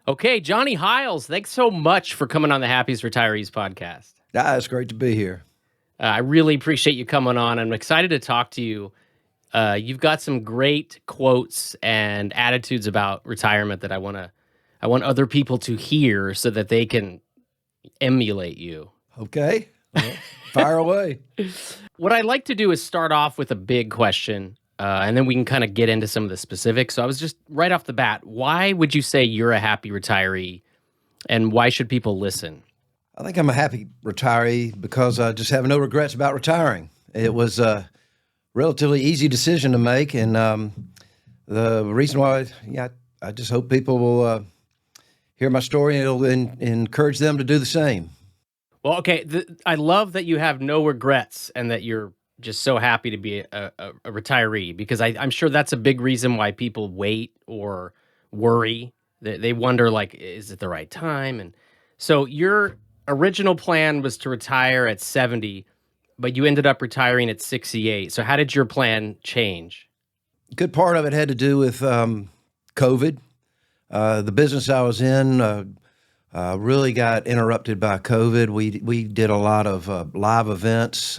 Okay, Johnny Hiles, thanks so much for coming on the Happiest Retirees podcast. It's great to be here. I really appreciate you coming on. I'm excited to talk to you. You've got some great quotes and attitudes about retirement that I want other people to hear so that they can emulate you. Okay, well, fire away. What I like to do is start off with a big question, and then we can kind of get into some of the specifics. So I was just right off the bat, why would you say you're a happy retiree, and why should people listen? I think I'm a happy retiree because I just have no regrets about retiring. It was a relatively easy decision to make, and the reason why, I just hope people will hear my story and it'll encourage them to do the same. Well, okay, I love that you have no regrets and that you're just so happy to be a retiree because I'm sure that's a big reason why people wait or worry. They wonder, like, is it the right time? And so your original plan was to retire at 70, but you ended up retiring at 68. So how did your plan change? Good part of it had to do with COVID. The business I was in really got interrupted by COVID. We did a lot of live events,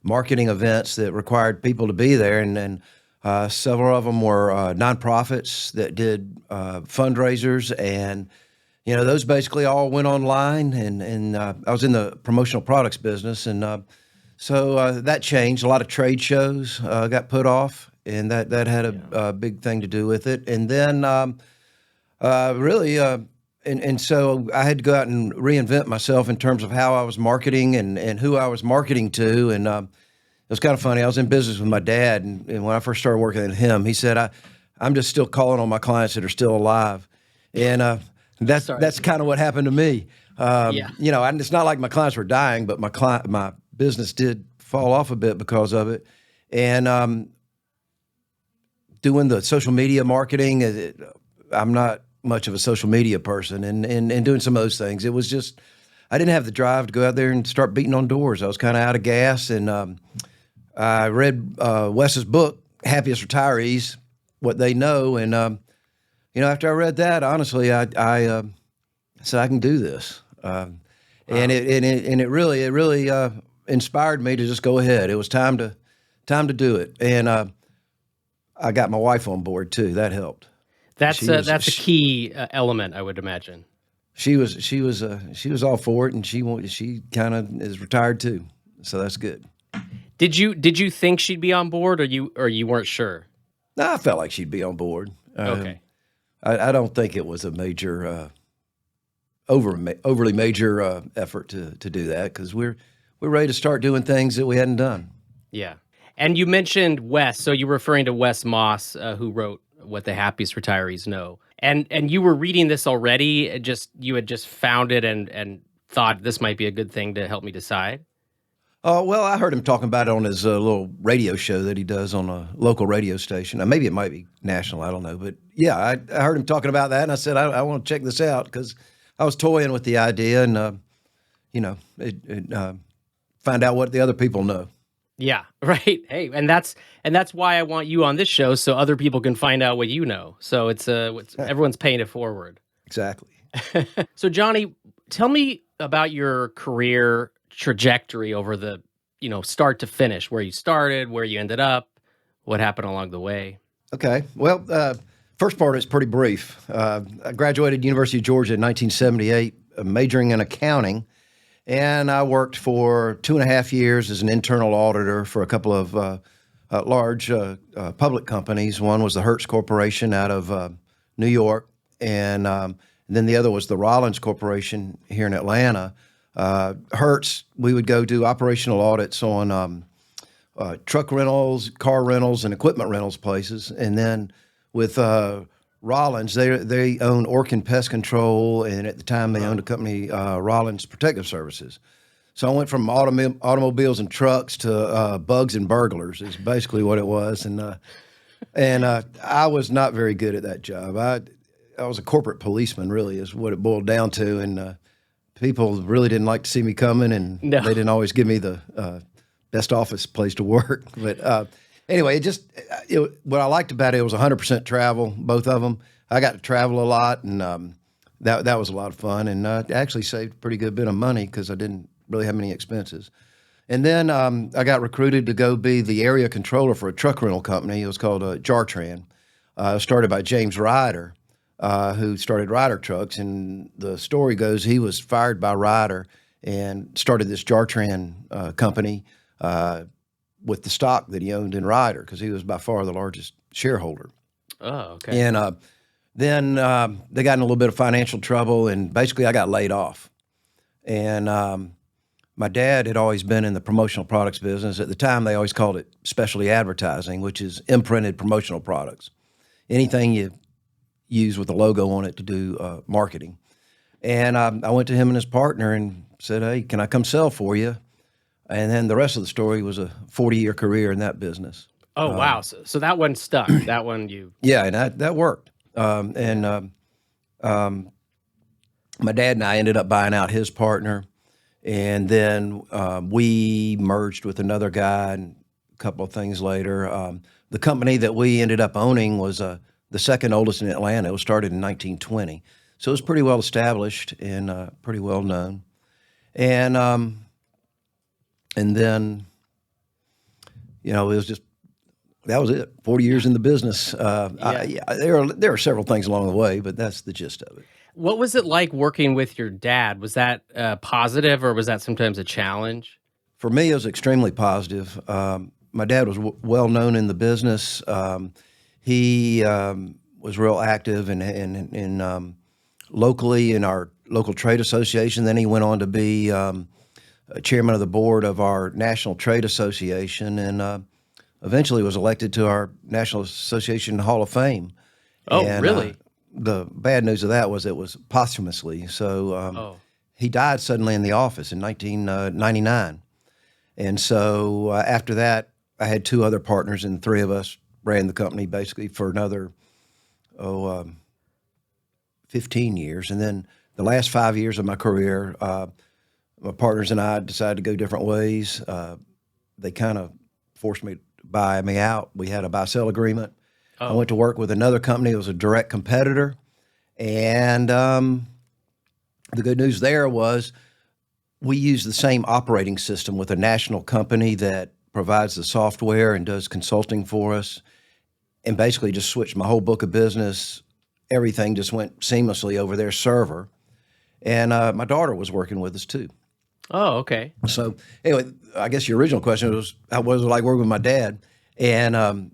marketing events that required people to be there, and several of them were nonprofits that did fundraisers, and those basically all went online. And I was in the promotional products business, and so that changed. A lot of trade shows got put off, and that had a big thing to do with it. And then really. And so I had to go out and reinvent myself in terms of how I was marketing and who I was marketing to. And it was kind of funny. I was in business with my dad, and when I first started working with him, he said, I'm just still calling on my clients that are still alive. And that's kind of what happened to me. And it's not like my clients were dying, but my business did fall off a bit because of it. And doing the social media marketing, I'm not much of a social media person, and doing some of those things. It was just, I didn't have the drive to go out there and start beating on doors. I was kind of out of gas, and I read Wes's book, Happiest Retirees, What They Know, and after I read that, honestly, I said I can do this, and it really inspired me to just go ahead. It was time to do it, and I got my wife on board too. That helped. That's a key element, I would imagine. She was all for it, and she kind of is retired too, so that's good. Did you think she'd be on board, or you weren't sure? No, I felt like she'd be on board. Okay. I don't think it was a major, overly major effort to do that, because we're ready to start doing things that we hadn't done. Yeah, and you mentioned Wes, so you're referring to Wes Moss, who wrote What the Happiest Retirees Know. And you were reading this already, you had just found it and thought this might be a good thing to help me decide? Well, I heard him talking about it on his little radio show that he does on a local radio station. Maybe it might be national, I don't know. But yeah, I heard him talking about that, and I said, I want to check this out, because I was toying with the idea, and, find out what the other people know. Yeah, right. Hey, and that's why I want you on this show, so other people can find out what you know. So it's everyone's paying it forward. Exactly. So Johnny, tell me about your career trajectory over the, start to finish, where you started, where you ended up, what happened along the way. Okay. Well, first part is pretty brief. I graduated University of Georgia in 1978, majoring in accounting. And I worked for 2.5 years as an internal auditor for a couple of large public companies. One was the Hertz Corporation out of New York, and then the other was the Rollins Corporation here in Atlanta. Hertz, we would go do operational audits on truck rentals, car rentals, and equipment rentals places. And then with Rollins, they own Orkin Pest Control, and at the time they owned a company, Rollins Protective Services. So I went from automobiles and trucks to bugs and burglars is basically what it was, and I was not very good at that job. I was a corporate policeman, really, is what it boiled down to, and people really didn't like to see me coming, and they didn't always give me the best office place to work, but. Anyway, what I liked about it was 100% travel, both of them. I got to travel a lot, and that was a lot of fun, and actually saved a pretty good bit of money because I didn't really have many expenses. And then I got recruited to go be the area controller for a truck rental company. It was called Jartran. Started by James Ryder, who started Ryder Trucks. And the story goes he was fired by Ryder and started this Jartran company with the stock that he owned in Ryder because he was by far the largest shareholder. Oh, okay. And then they got in a little bit of financial trouble, and basically I got laid off. And my dad had always been in the promotional products business. At the time, they always called it specialty advertising, which is imprinted promotional products. Anything you use with a logo on it to do marketing. And I went to him and his partner and said, "Hey, can I come sell for you?" And then the rest of the story was a 40-year career in that business. Oh, wow. So that one stuck. That one you. Yeah, and that worked. My dad and I ended up buying out his partner. And then we merged with another guy, and a couple of things later. The company that we ended up owning was the second oldest in Atlanta. It was started in 1920. So it was pretty well established and pretty well known. And then, it was just, that was it. 40 years in the business. There are several things along the way, but that's the gist of it. What was it like working with your dad? Was that positive, or was that sometimes a challenge? For me, it was extremely positive. My dad was well known in the business. He was real active in locally in our local trade association. Then he went on to be chairman of the board of our National Trade Association, and eventually was elected to our National Association Hall of Fame. Oh, And, really? the bad news of that was it was posthumously. So he died suddenly in the office in 1999. And so after that, I had two other partners, and three of us ran the company basically for another 15 years. And then the last 5 years of my career, my partners and I decided to go different ways. They kind of forced me to buy me out. We had a buy-sell agreement. I went to work with another company. It was a direct competitor. And the good news there was we use the same operating system with a national company that provides the software and does consulting for us, and basically just switched my whole book of business. Everything just went seamlessly over their server. And my daughter was working with us too. Oh, okay. So anyway, I guess your original question was, how was it like working with my dad? And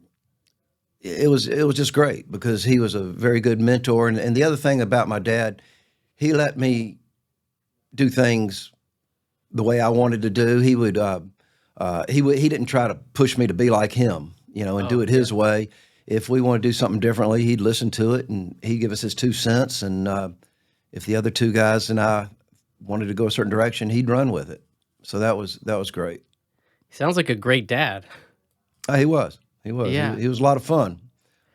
it was just great because he was a very good mentor. And the other thing about my dad, he let me do things the way I wanted to do. He didn't try to push me to be like him, and do it his way. If we want to do something differently, he'd listen to it and he'd give us his 2 cents. And if the other two guys and I wanted to go a certain direction, he'd run with it. So that was great. Sounds like a great dad. He was. He was. Yeah. He was a lot of fun.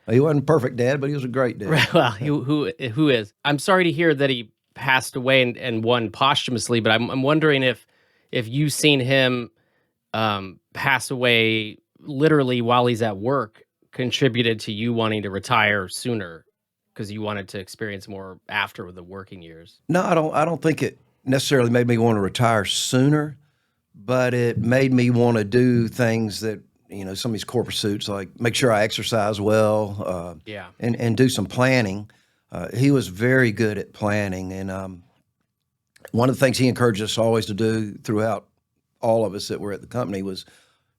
He wasn't a perfect dad, but he was a great dad. Well, who is? I'm sorry to hear that he passed away and won posthumously, but I'm wondering if you've seen him pass away literally while he's at work contributed to you wanting to retire sooner because you wanted to experience more after the working years. No, I don't think it necessarily made me want to retire sooner, but it made me want to do things that, some of these core pursuits, like make sure I exercise well, and do some planning. He was very good at planning, and one of the things he encouraged us always to do throughout all of us that were at the company was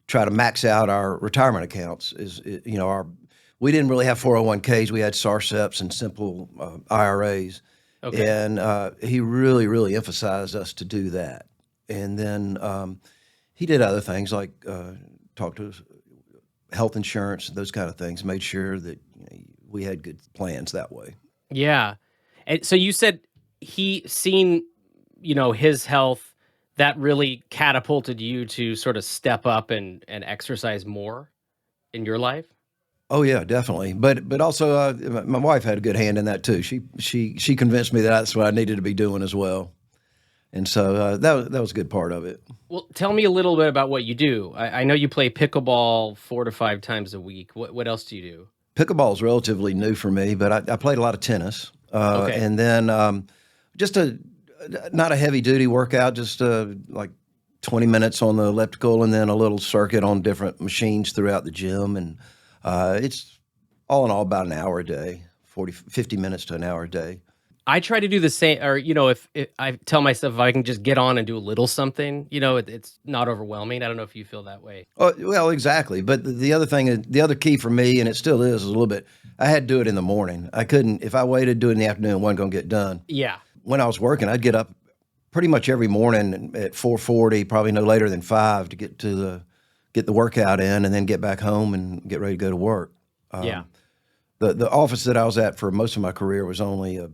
try to max out our retirement accounts. We didn't really have 401ks. We had SARSEPs and simple IRAs. Okay. And he really, really emphasized us to do that. And then he did other things like talk to us, health insurance, those kind of things, made sure that we had good plans that way. Yeah. And so you said he seen, his health that really catapulted you to sort of step up and exercise more in your life? Oh yeah, definitely. But also my wife had a good hand in that too. She convinced me that's what I needed to be doing as well. And so that was a good part of it. Well, tell me a little bit about what you do. I know you play pickleball 4 to 5 times a week. What else do you do? Pickleball is relatively new for me, but I played a lot of tennis. Okay. And then just a not a heavy duty workout, just like 20 minutes on the elliptical, and then a little circuit on different machines throughout the gym. And it's all in all about an hour a day, 50 minutes to an hour a day. I try to do the same, or if I tell myself if I can just get on and do a little something, it's not overwhelming. I don't know if you feel that way. Oh, well, exactly. But the other thing, the other key for me, and it still is a little bit, I had to do it in the morning. I couldn't, if I waited to do it in the afternoon, it wasn't going to get done. Yeah. When I was working, I'd get up pretty much every morning at 4:40, probably no later than 5 to get the workout in, and then get back home and get ready to go to work. Yeah. The office that I was at for most of my career was only a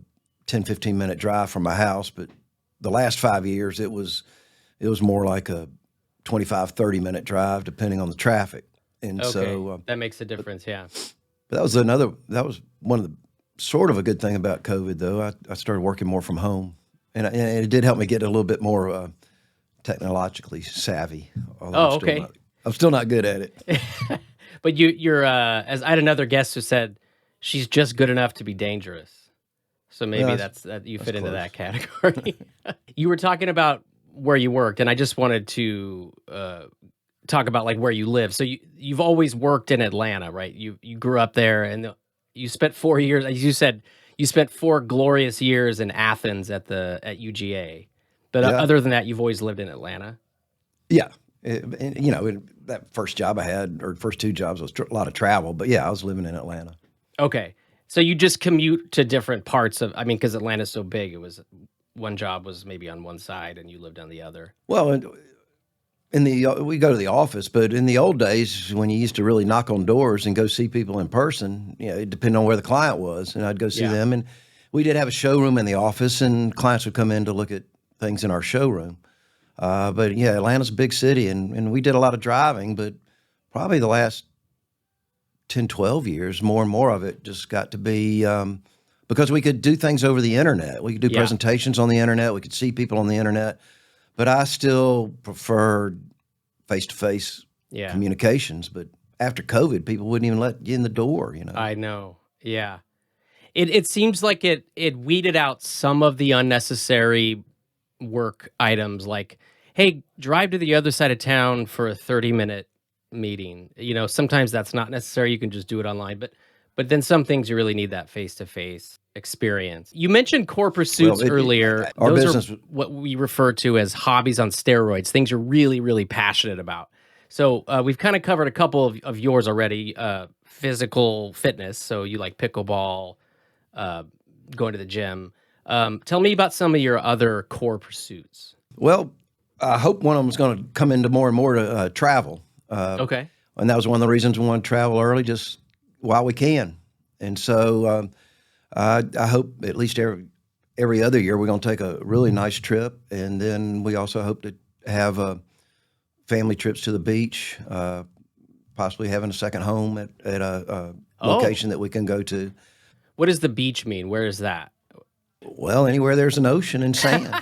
10-15 minute drive from my house, but the last 5 years it was more like a 25-30 minute drive depending on the traffic. And Okay. so That makes a difference. Yeah. but that was one of the sort of a good thing about COVID, though. I started working more from home, and it did help me get a little bit more technologically savvy. Although Oh, okay. I'm still not good at it. But you're as I had another guest who said she's just good enough to be dangerous. So maybe Well, that you that's fit into close. that category. You were talking about where you worked, and I just wanted to talk about like where you live. So you've always worked in Atlanta, right? You grew up there, and you spent 4 years. As you said, you spent 4 glorious years in Athens at UGA. But Yeah, other than that, you've always lived in Atlanta. yeah. That first job I had, or first two jobs, was a lot of travel. But yeah, I was living in Atlanta. Okay. So you just commute to different parts of, I mean, because Atlanta's so big, it was one job was maybe on one side and you lived on the other. Well, in the we go to the office, but in the old days when you used to really knock on doors and go see people in person, it depended on where the client was, and I'd go see Yeah. them. And we did have a showroom in the office, and clients would come in to look at things in our showroom. But yeah, Atlanta's a big city, and we did a lot of driving, but probably the last 10-12 years, more and more of it just got to be because we could do things over the internet. We could do Yeah. presentations on the internet. We could see people on the internet. But I still preferred face-to-face Yeah. communications. But after COVID, people wouldn't even let you in the door. I know. Yeah. It seems like it weeded out some of the unnecessary work items like, hey, drive to the other side of town for a 30-minute meeting. Sometimes that's not necessary. You can just do it online. But then some things you really need that face-to-face experience. You mentioned core Well, pursuits earlier. our Those are business, what we refer to as hobbies on steroids, things you're really, really passionate about. So we've kind of covered a couple of yours already. Physical fitness. So you like pickleball, uh, going to the gym. Tell me about some of your other core pursuits. well, I hope one of them is going to come into more and more to travel. Okay. And that was one of the reasons we want to travel early, just while we can. And so I hope at least every other year we're going to take a really nice trip, and then we also hope to have family trips to the beach, possibly having a second home at a Oh, location that we can go to. what does the beach mean? Where is that? Well, anywhere there's an ocean and sand.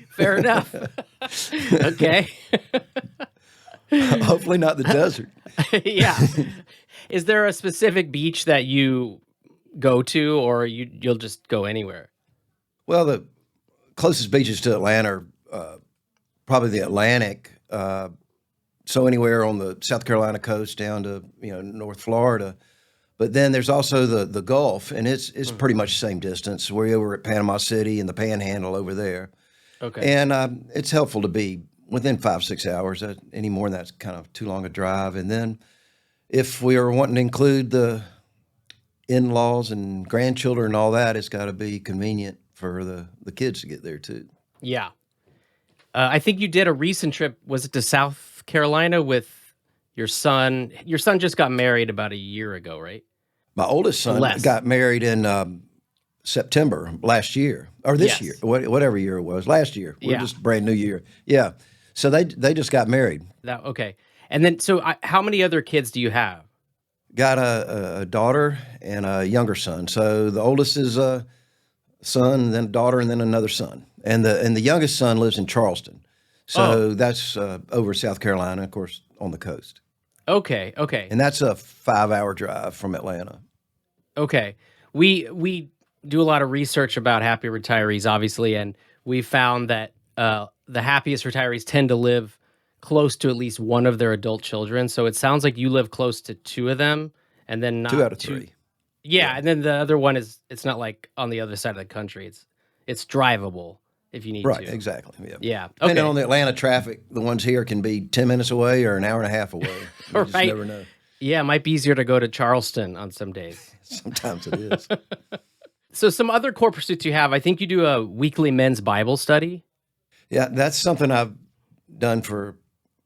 Fair enough. Okay. Hopefully not the desert. Yeah. Is there a specific beach that you go to, or you'll just go anywhere? Well, the closest beaches to Atlanta are probably the Atlantic. So anywhere on the South Carolina coast down to North Florida. But then there's also the Gulf, and it's pretty much the same distance. We're over at Panama City and the Panhandle over there, Okay. and it's helpful to be within 5-6 hours. Any more than that's kind of too long a drive. And then if we are wanting to include the in-laws and grandchildren and all that, it's got to be convenient for the kids to get there too. Yeah. I think you did a recent trip. Was it to South Carolina with your son? Your son just got married about a year ago, right? My oldest son Less. got married in September last year, or this year, Yes. whatever year it was, last year. We're Yeah. just brand new year. Yeah. So they just got married. That okay. And then, so how many other kids do you have? Got a daughter and a younger son. So the oldest is a son, and then a daughter, and then another son. And the youngest son lives in Charleston. Oh, So that's over South Carolina, of course, on the coast. okay, okay, And that's a 5-hour drive from Atlanta. okay. We do a lot of research about happy retirees, obviously, and we found that the happiest retirees tend to live close to at least one of their adult children. So it sounds like you live close to two of them, and then Two not out of two. three. Yeah, Yeah. and then the other one is it's not like on the other side of the country. It's drivable if you need Right, to. exactly. Yeah. Yeah. Depending Okay. on the Atlanta traffic, the ones here can be 10 minutes away or an hour and a half away. You All just right. never know. Yeah, it might be easier to go to Charleston on some days. Sometimes it is. So some other core pursuits you have, I think you do a weekly men's Bible study. Yeah, that's something I've done for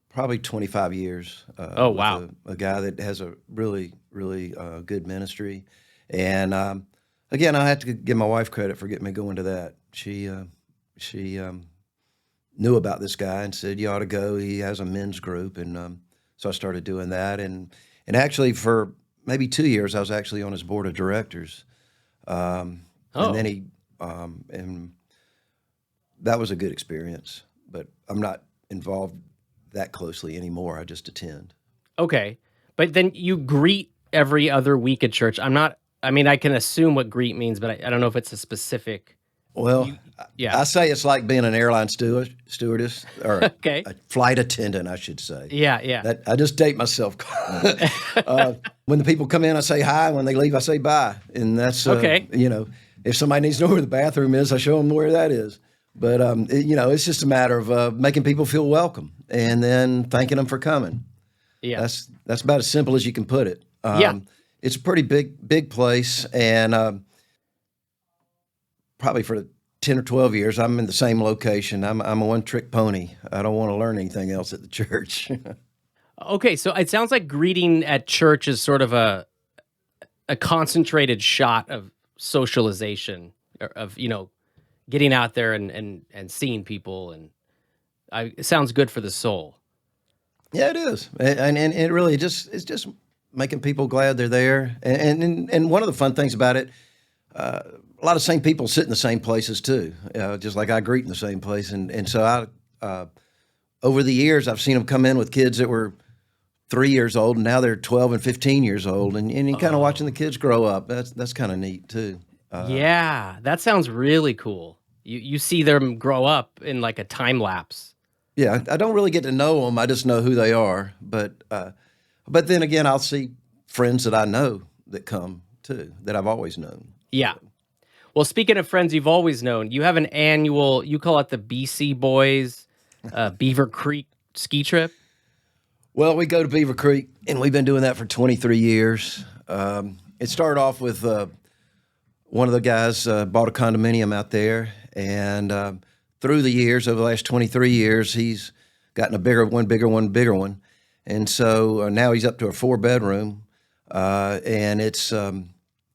probably 25 years Oh, with wow. a guy that has a really, really good ministry. And again, I have to give my wife credit for getting me going to that. She knew about this guy and said, you ought to go. He has a men's group. And so I started doing that. And actually, for maybe 2 years, I was actually on his board of directors. And then Oh, and that was a good experience. But I'm not involved that closely anymore. I just attend. okay. But then you greet every other week at church. I mean, I can assume what greet means, but I don't know if it's a specific. Well, You, yeah. I say it's like being an airline stewardess or Okay. a flight attendant, I should say. Yeah, yeah. That I just date myself. When the people come in, I say hi. When they leave, I say bye. And that's Okay. if somebody needs to know where the bathroom is, I show them where that is. But it's just a matter of making people feel welcome and then thanking them for coming. Yeah. That's about as simple as you can put it. Yeah. It's a pretty big place, and probably for 10 or 12 years, I'm in the same location. I'm a one-trick pony. I don't want to learn anything else at the church. Okay, so it sounds like greeting at church is sort of a concentrated shot of socialization of getting out there and seeing people and it sounds good for the soul. Yeah, it is, and it really it's just making people glad they're there. And one of the fun things about it, a lot of same people sit in the same places too, just like I greet in the same place. And so over the years, I've seen them come in with kids that were 3 years old, and now they're 12 and 15 years old, and you kind of watching the kids grow up. That's kind of neat too. Yeah, that sounds really cool. You see them grow up in like a time lapse. Yeah, I don't really get to know them. I just know who they are. But then again, I'll see friends that I know that come too, that I've always known. Yeah. Well, speaking of friends you've always known, you have an annual, you call it the BC Boys Beaver Creek ski trip. Well, we go to Beaver Creek, and we've been doing that for 23 years. It started off with one of the guys bought a condominium out there, and through the years, over the last 23 years, he's gotten a bigger one. And so now he's up to a 4-bedroom. And it's,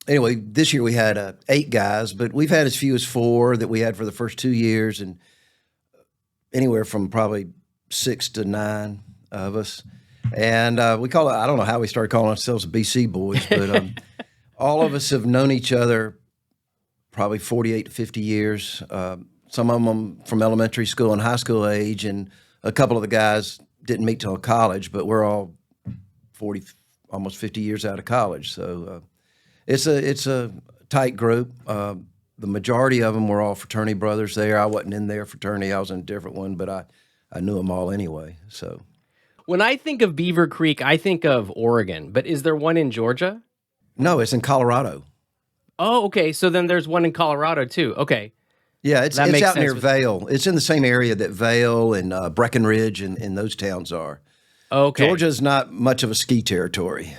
anyway, this year we had 8 guys, but we've had as few as 4 that we had for the first 2 years, and anywhere from probably 6 to 9 of us. And we call it, I don't know how we started calling ourselves BC Boys, but all of us have known each other probably 48 to 50 years. Some of them from elementary school and high school age, and a couple of the guys didn't meet till college, but we're all 40, almost 50 years out of college. So it's a tight group. The majority of them were all fraternity brothers there. I wasn't in their fraternity. I was in a different one, but I knew them all anyway. So When I think of Beaver Creek, I think of Oregon, but is there one in Georgia? no, it's in Colorado. Oh, okay. So then there's one in Colorado too. Okay. Yeah, it's That makes out sense near with- Vail. It's in the same area that Vail and Breckenridge and those towns are. Okay. Georgia's not much of a ski territory.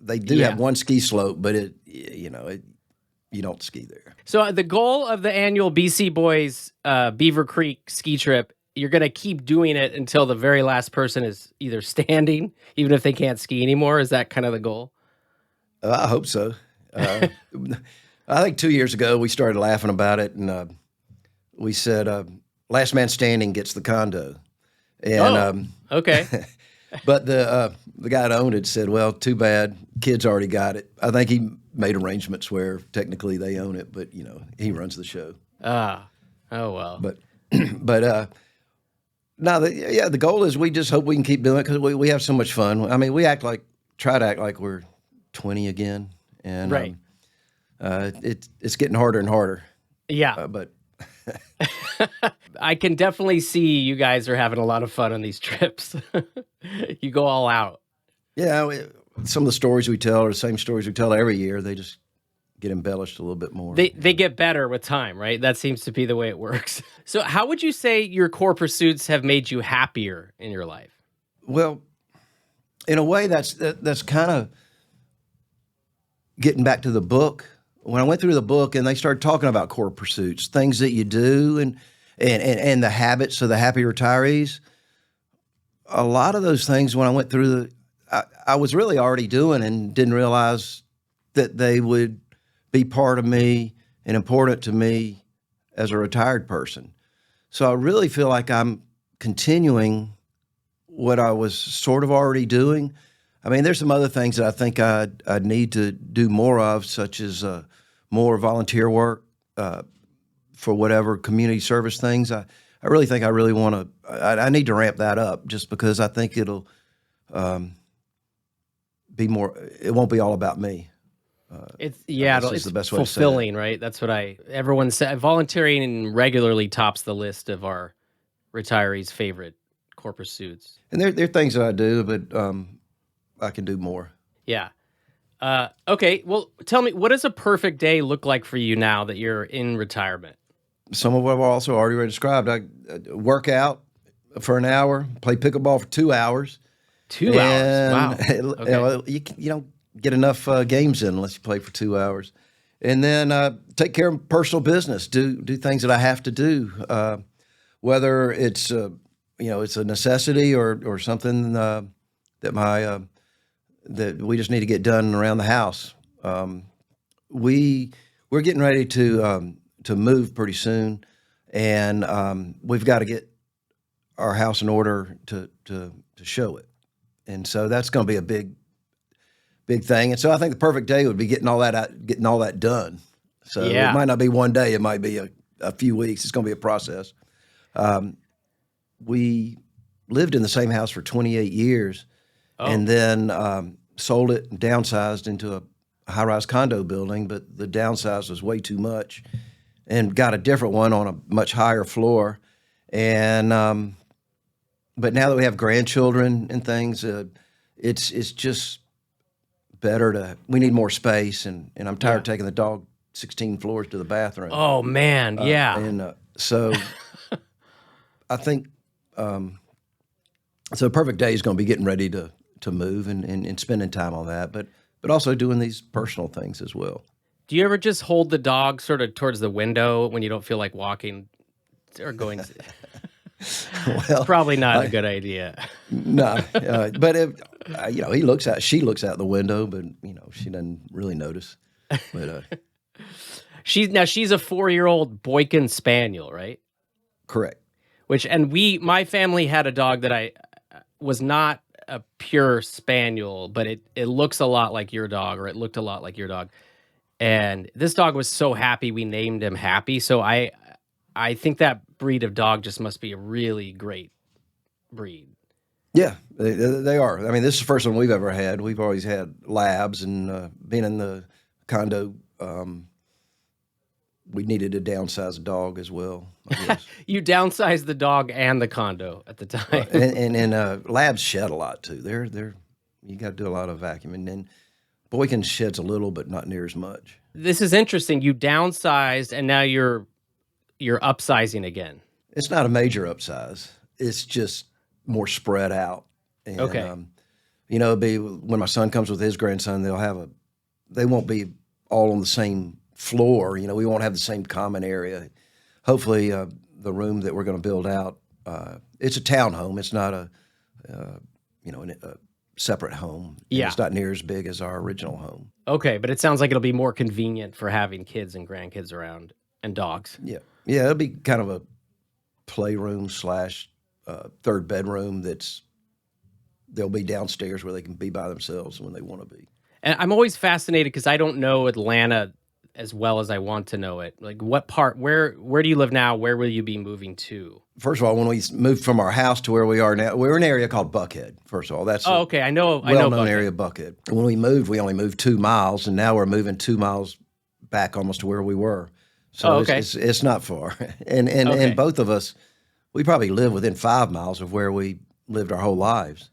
They do Yeah. have one ski slope, but you don't ski there. So the goal of the annual BC Boys Beaver Creek ski trip, you're going to keep doing it until the very last person is either standing, even if they can't ski anymore. Is that kind of the goal? I hope so. I think 2 years ago we started laughing about it, and we said, "Last man standing gets the condo." And Okay. but the guy that owned it said, "Well, too bad, kids already got it." I think he made arrangements where technically they own it, but he runs the show. Oh well. But no, the goal is we just hope we can keep doing it because we have so much fun. I mean, we try to act like we're 20 again, and Right. It's getting harder and harder. Yeah. But I can definitely see you guys are having a lot of fun on these trips. You go all out. yeah, some of the stories we tell are the same stories we tell every year. They just get embellished a little bit more. They get better with time, right? That seems to be the way it works. So how would you say your core pursuits have made you happier in your life? Well, in a way, that's kind of getting back to the book. When I went through the book and they started talking about core pursuits, things that you do, and the habits of the happy retirees, a lot of those things when I went through I was really already doing and didn't realize that they would be part of me and important to me as a retired person. So I really feel like I'm continuing what I was sort of already doing. I mean, there's some other things that I think I'd need to do more of, such as more volunteer work for whatever community service things. I really think I really want to. I need to ramp that up just because I think it'll be more. It won't be all about me. It's It's it's the best way to say that. fulfilling, right? That's what everyone said. Volunteering regularly tops the list of our retirees' favorite core pursuits. And there are things that I do, but I can do more. Yeah. Okay. Well, tell me, what does a perfect day look like for you now that you're in retirement? Some of what I've also already described. I work out for an hour, play pickleball for 2 hours. 2 hours. Wow. You Okay. know, you don't get enough games in unless you play for 2 hours. And then take care of personal business. Do things that I have to do, whether it's it's a necessity or something that we just need to get done around the house. We're getting ready to move pretty soon, and we've got to get our house in order to show it. And so that's going to be a big thing. And so I think the perfect day would be getting all that out, getting all that done. So Yeah. it might not be one day; it might be a few weeks. It's going to be a process. We lived in the same house for 28 years, and then sold it and downsized into a high-rise condo building. But the downsize was way too much, and got a different one on a much higher floor. And but now that we have grandchildren and things, it's just better to. We need more space, and I'm tired of taking the dog 16 floors to the bathroom. Oh man, yeah. And so I think so. The perfect day is going to be getting ready to move and spending time on that, but also doing these personal things as well. Do you ever just hold the dog sort of towards the window when you don't feel like walking or going? Well, Probably not a good idea. no, but she looks out the window, but she doesn't really notice. But She's a 4-year-old Boykin Spaniel, right? correct. My family had a dog that I was not a pure spaniel, but it looks a lot like your dog, or it looked a lot like your dog. And this dog was so happy, we named him Happy. So I think that breed of dog just must be a really great breed. Yeah, they are. I mean, this is the first one we've ever had. We've always had labs, and being in the condo, we needed to downsize a dog as well. I guess. You downsized the dog and the condo at the time. and labs shed a lot too. They're you got to do a lot of vacuuming. And Boykin sheds a little, but not near as much. This is interesting. You downsized and now you're upsizing again. It's not a major upsize. It's just more spread out. And, Okay. it'll be when my son comes with his grandson, they won't be all on the same floor. We won't have the same common area. Hopefully, the room that we're going to build out, it's a townhome. It's not a separate home. And Yeah. it's not near as big as our original home. Okay, but it sounds like it'll be more convenient for having kids and grandkids around and dogs. Yeah, it'll be kind of a playroom / third bedroom. They'll be downstairs where they can be by themselves when they want to be. And I'm always fascinated because I don't know Atlanta as well as I want to know it. Like what part, where do you live now? Where will you be moving to? First of all, when we moved from our house to where we are now, we're in an area called Buckhead. First of all, that's Okay. I know well-known Buckhead. area, Buckhead. When we only moved 2 miles, and now we're moving 2 miles back almost to where we were. Oh, So okay. it's not far. And Okay. both of us, we probably live within 5 miles of where we lived our whole lives.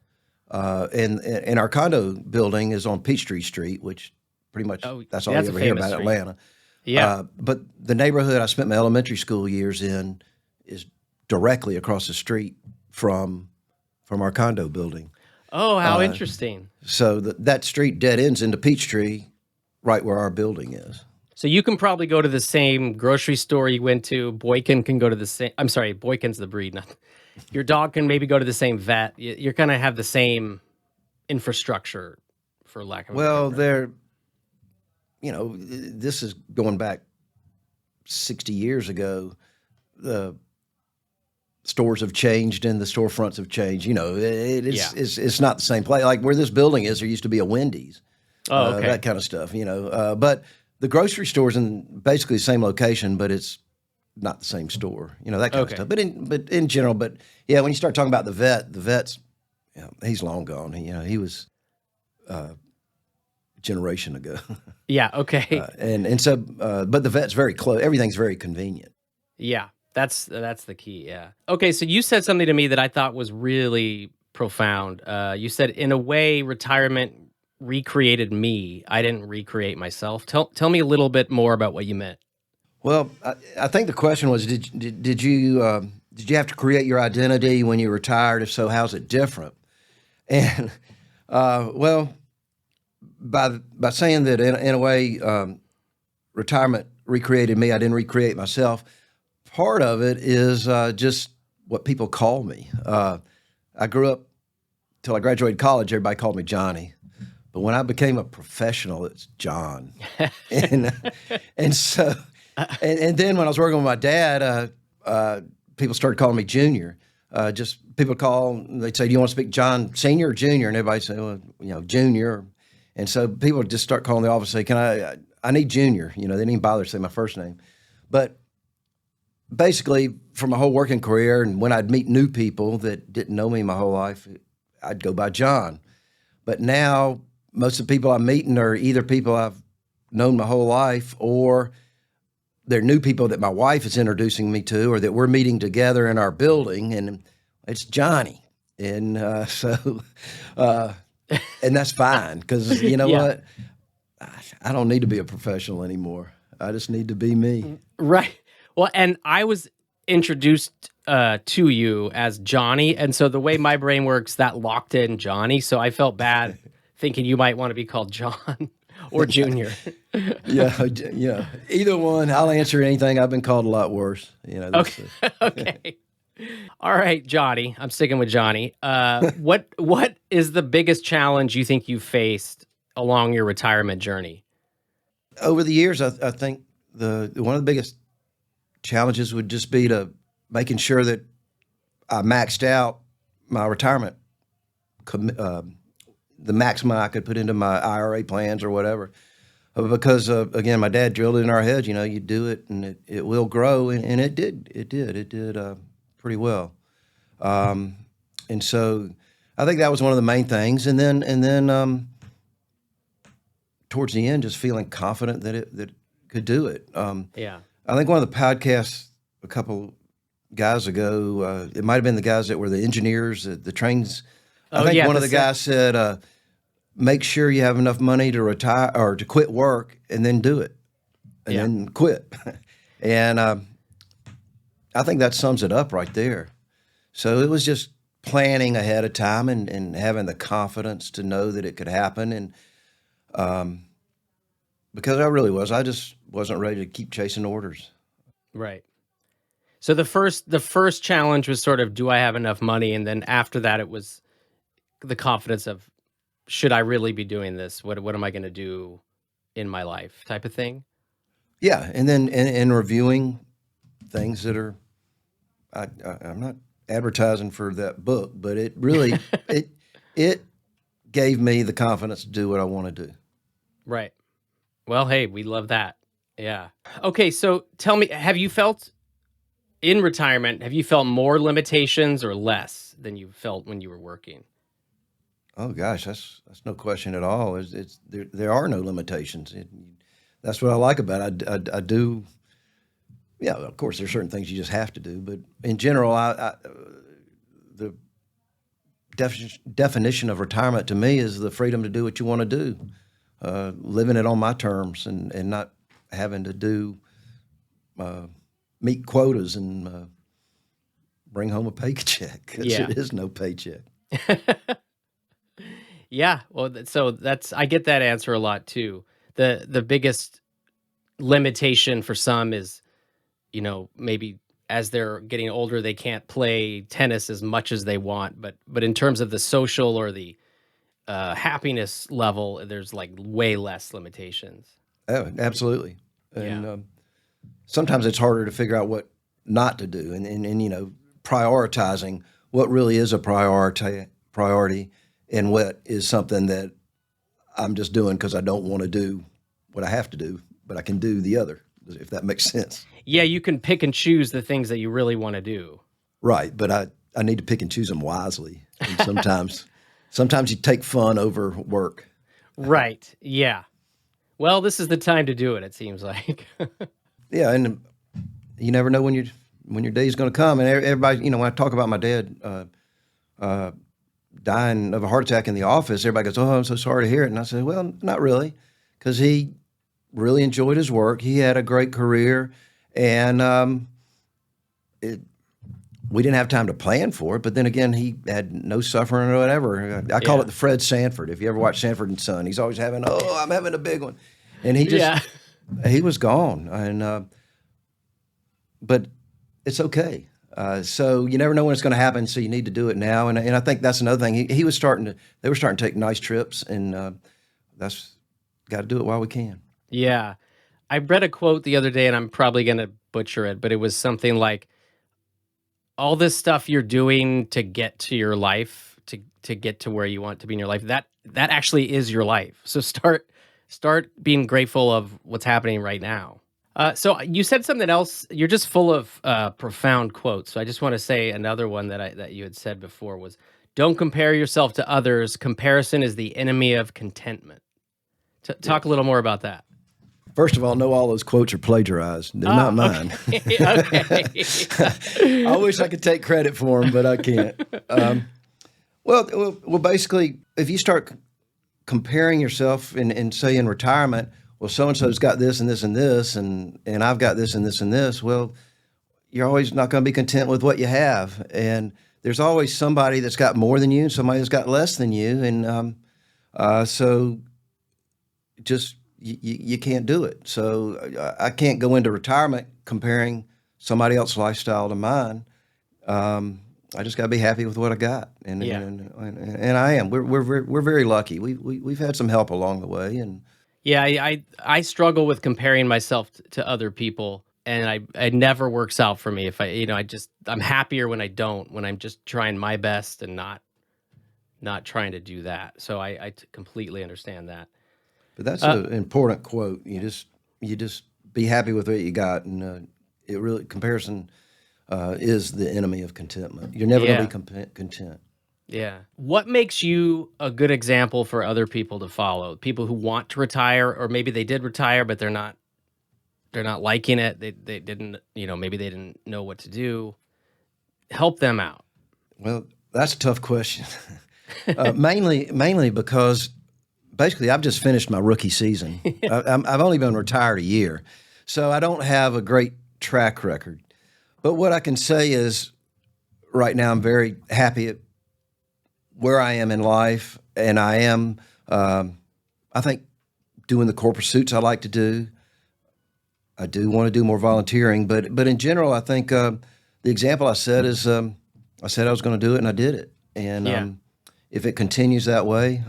And our condo building is on Peachtree Street, which pretty much Oh, that's all that's you a ever hear famous about street. Atlanta. Yeah. But the neighborhood I spent my elementary school years in is directly across the street from our condo building. Oh, how interesting. So that street dead ends into Peachtree, right where our building is. So you can probably go to the same grocery store you went to. Boykin can go to the same. I'm sorry, Boykin's the breed. Not, your dog can maybe go to the same vet. You're gonna have the same infrastructure, for lack of a better Well, term. this is going back 60 years ago. The stores have changed and the storefronts have changed. Yeah. It's not the same place. Like where this building is, there used to be a Wendy's, Oh, okay. that kind of stuff. But the grocery store's in basically the same location, but it's not the same store. That kind of Okay. stuff. But in general, but yeah, when you start talking about the vet's, he's long gone. He was a generation ago, Yeah. Okay. and so but the vet's very close. Everything's very convenient. Yeah. That's the key. Yeah. Okay. So you said something to me that I thought was really profound. You said, in a way, retirement recreated me. I didn't recreate myself. Tell me a little bit more about what you meant. Well, I think the question was, did you have to create your identity when you retired? If so, how's it different? And well, by saying that in a way, retirement recreated me. I didn't recreate myself. Part of it is just what people call me. I grew up till I graduated college. Everybody called me Johnny, but when I became a professional, it's John, and and so and then when I was working with my dad, people started calling me Junior. Just people call, they'd say, "Do you want to speak John Senior or Junior?" And everybody say, "Well, Junior." And so people would just start calling the office and say, "Can I need Junior?" They didn't even bother to say my first name. But basically, for my whole working career, and when I'd meet new people that didn't know me my whole life, I'd go by John. But now, most of the people I'm meeting are either people I've known my whole life, or they're new people that my wife is introducing me to, or that we're meeting together in our building, and it's Johnny. And uh, and that's fine, because you know Yeah. what? I don't need to be a professional anymore. I just need to be me. Right. Well, and I was introduced to you as Johnny, and so the way my brain works, that locked in Johnny. So I felt bad thinking you might want to be called John or Junior. Yeah. Either one, I'll answer anything. I've been called a lot worse. Okay. Okay. All right, Johnny. I'm sticking with Johnny. What is the biggest challenge you think you faced along your retirement journey? Over the years, I think the one of the biggest challenges would just be to making sure that I maxed out my retirement, the maximum I could put into my IRA plans or whatever. Because again, my dad drilled it in our heads. You do it and it will grow, and it did. It did pretty well. And so, I think that was one of the main things. And then towards the end, just feeling confident that it could do it. Yeah. I think one of the podcasts a couple guys ago, it might have been the guys that were the engineers, the trains. I Oh think yeah. one of the guys said, make sure you have enough money to retire or to quit work, and then do it, and Yeah. then quit. And I think that sums it up right there. So it was just planning ahead of time, and having the confidence to know that it could happen. And because I just wasn't ready to keep chasing orders. Right. So the first challenge was sort of, do I have enough money? And then after that, it was the confidence of, should I really be doing this? What am I going to do in my life, type of thing? Yeah, and then in reviewing things that are, I'm not advertising for that book, but it really it gave me the confidence to do what I want to do. Right. Well, hey, we love that. Yeah. Okay, so tell me, have you felt in retirement, have you felt more limitations or less than you felt when you were working? Oh gosh, that's no question at all. There are no limitations. That's what I like about it. I do. Yeah, of course, there's certain things you just have to do, but in general, the definition of retirement to me is the freedom to do what you want to do, living it on my terms, and not having to do meet quotas and bring home a paycheck, because Yeah. it is no paycheck. Yeah, well, so that's I get that answer a lot too. The biggest limitation for some is, maybe as they're getting older, they can't play tennis as much as they want, but in terms of the social or the happiness level, there's like way less limitations. Oh, absolutely. Yeah. And sometimes it's harder to figure out what not to do, and prioritizing what really is a priority, and what is something that I'm just doing because I don't want to do what I have to do, but I can do the other, if that makes sense. Yeah, you can pick and choose the things that you really want to do. Right, but I need to pick and choose them wisely, and sometimes you take fun over work. Right. Yeah. Well, this is the time to do it, it seems like. Yeah, and you never know when your day's going to come. And everybody, when I talk about my dad dying of a heart attack in the office, everybody goes, "Oh, I'm so sorry to hear it." And I said, "Well, not really, because he really enjoyed his work. He had a great career, and we didn't have time to plan for it. But then again, he had no suffering or whatever. I call Yeah. it the Fred Sanford. If you ever watch Sanford and Son, he's always having, "Oh, I'm having a big one," and Yeah. he was gone. And but it's okay. So you never know when it's going to happen. So you need to do it now. And I think that's another thing. They were starting to take nice trips, and that's got to do it while we can. Yeah. I read a quote the other day and I'm probably going to butcher it, but it was something like all this stuff you're doing to get to your life, to get to where you want to be in your life, that actually is your life. So start being grateful of what's happening right now. So you said something else. You're just full of profound quotes. So I just want to say another one that you had said before was, "Don't compare yourself to others. Comparison is the enemy of contentment." Talk a Yes. little more about that. First of all, know all those quotes are plagiarized. They're not Ah, mine. okay. Okay. I wish I could take credit for them, but I can't. Well, basically, if you start comparing yourself and say in retirement, well, so and so's got this and this and this, and I've got this and this and this. Well, you're always not going to be content with what you have, and there's always somebody that's got more than you, and somebody that's got less than you, and so just you can't do it. So I can't go into retirement comparing somebody else's lifestyle to mine. I just got to be happy with what I got, and Yeah. and I am. We're very lucky. We've had some help along the way, and Yeah, I struggle with comparing myself to other people, and it never works out for me. If I'm happier when I don't, when I'm just trying my best and not trying to do that. So I completely understand that. but that's Uh, an important quote. You just be happy with what you got, and it really comparison is the enemy of contentment. You're never going to yeah, be content. yeah. What makes you a good example for other people to follow? People who want to retire, or maybe they did retire, but they're not liking it. They didn't, maybe they didn't know what to do. Help them out. Well, that's a tough question. Mainly because basically I've just finished my rookie season. I've only been retired a year, so I don't have a great track record. But what I can say is, right now I'm very happy at where I am in life, and I am, I think, doing the core pursuits I like to do. I do want to do more volunteering, but in general, I think the example I set is I said I was going to do it, and I did it. And Yeah. if it continues that way,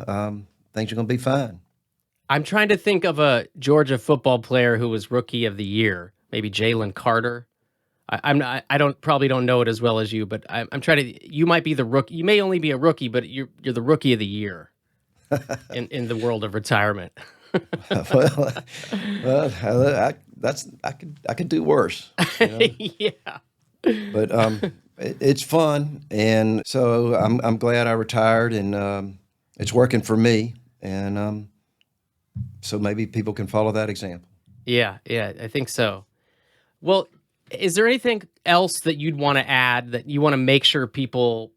things are going to be fine. I'm trying to think of a Georgia football player who was rookie of the year, maybe Jalen Carter. I'm not, I don't probably don't know it as well as you, but I'm trying to. You might be the rookie. You may only be a rookie, but you're the rookie of the year in the world of retirement. well, I could do worse, Yeah, but it's fun, and so I'm glad I retired, and it's working for me, and so maybe people can follow that example. Yeah, yeah, I think so. Well, is there anything else that you'd want to add that you want to make sure people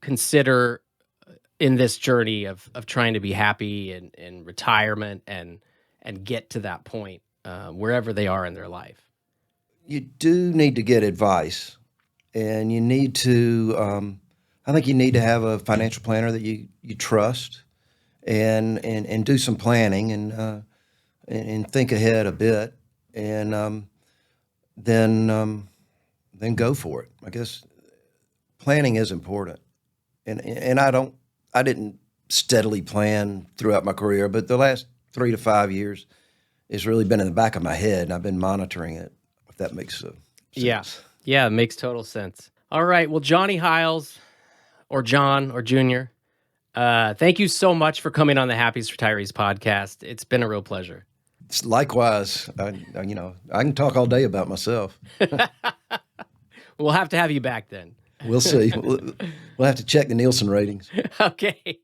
consider in this journey of trying to be happy in retirement and get to that point wherever they are in their life? You do need to get advice, and you need to. I think you need to have a financial planner that you trust, and do some planning and think ahead a bit, and then then go for it. I guess planning is important, and I didn't steadily plan throughout my career, but the last 3 to 5 years it's really been in the back of my head, and I've been monitoring it. If that makes Yeah. sense. Yeah, it makes total sense. All right. Well, Johnny Hiles or John or Junior, thank you so much for coming on the Happiest Retirees podcast. It's been a real pleasure. Likewise, I can talk all day about myself. We'll have to have you back then. We'll see. We'll have to check the Nielsen ratings. Okay.